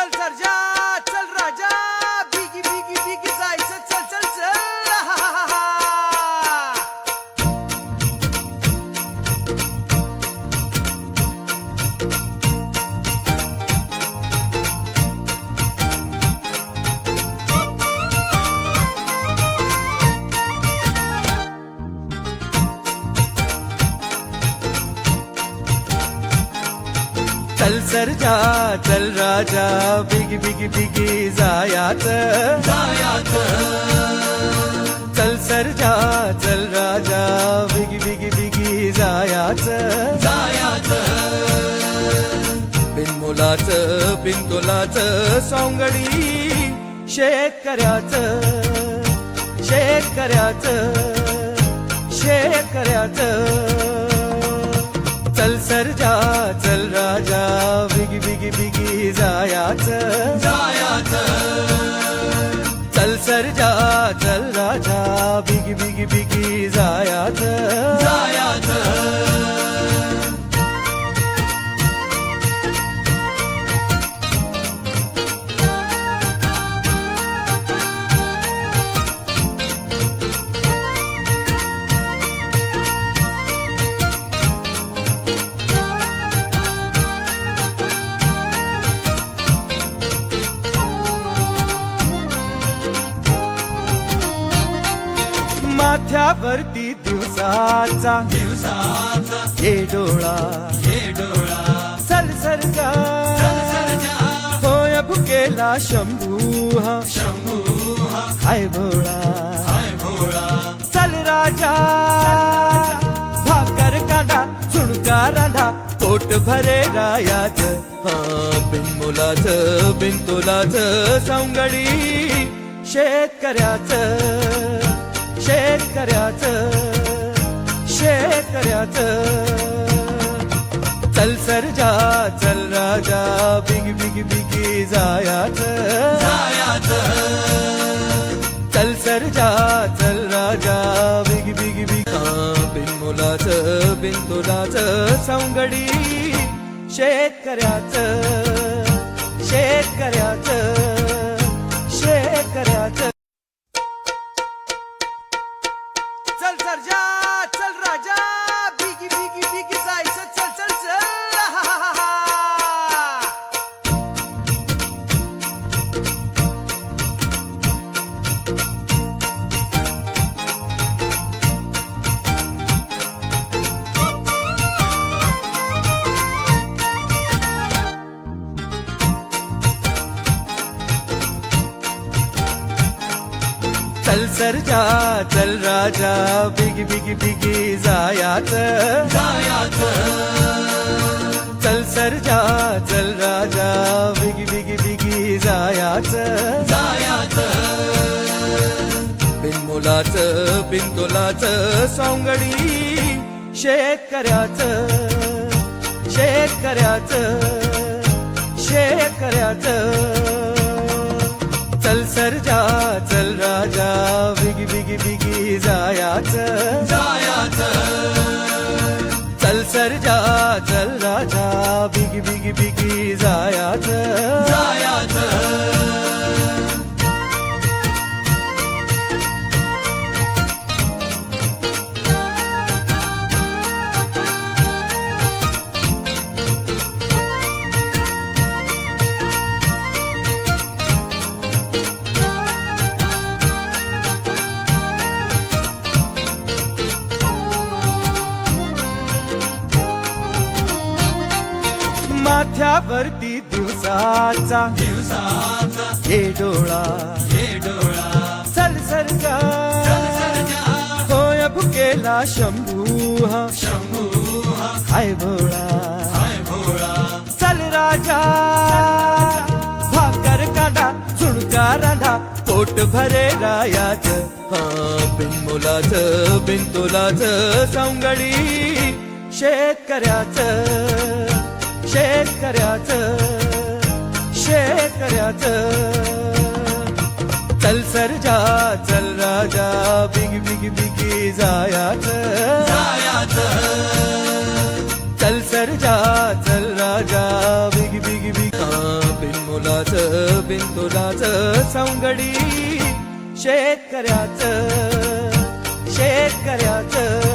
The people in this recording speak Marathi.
चल सर्जा चल राजा बिगी बिगी बिगी जायचं चल चल चल हा, हा, हा, हा. चल सर्जा चल राजा बिगी बिगी बिगी जायाचं चल सर्जा चल राजा बिगी बिगी बिगी जायाचं बिनमुलाचं बिनतोलाचं सौंगडी शेतकऱ्याचं चल सर्जा चल राजा बिगी बिगी बिगी जायाचं चल सर्जा चल राजा बिगी बिगी बिगी जायाचं माथ्यावरती दिवसाचा हे डोळा चल सर्जा होय भुकेला शंभू हाय भोळा चल राजा भाकर काढा झुणका राधा पोट भरे रायाच बिनमुलाचं बिनतोलाचं सौंगडी शेतकऱ्याचं चल सर्जा चल राजा बिगी बिगी बिगी जायाचं चल सर्जा चल राजा बिगी बिगी बिगी बिनमुलाचं बिनतोलाचं सौंगडी शेतकऱ्याचं चल सर्जा चल राजा बिगी बिगी बिगी जायचं चल चल चल हा, हा, हा, हा. चल सर्जा चल राजा बिगी बिगी बिगी जायाचं चल सर्जा चल राजा बिगी बिगी बिगी जायाचं बिनमुलाचं बिनतोलाचं सौंगडी शेतकऱ्याचं चल सर्जा चल राजा बिगी बिगी बिगी जायाचं चल सर्जा चल राजा बिगी बिगी बिगी जायाचं माथ्यावरती दिवसाचा हे डोळा चल सर्जा होय भुकेला शंभू हाय भोळा चल राजा भाकर काढा झुणका राधा पोट भरे रायाच बिनमुलाचं बिनतोलाचं सौंगडी शेतकऱ्याचं चल सर्जा चल राजा बिगी बिगी बिगी जायाचं चल सर्जा चल राजा बिगी बिगी बिगी बिनतोलाचं बिनतोलाचं सवंगडी शेतकऱ्याचं शेतकऱ्याचं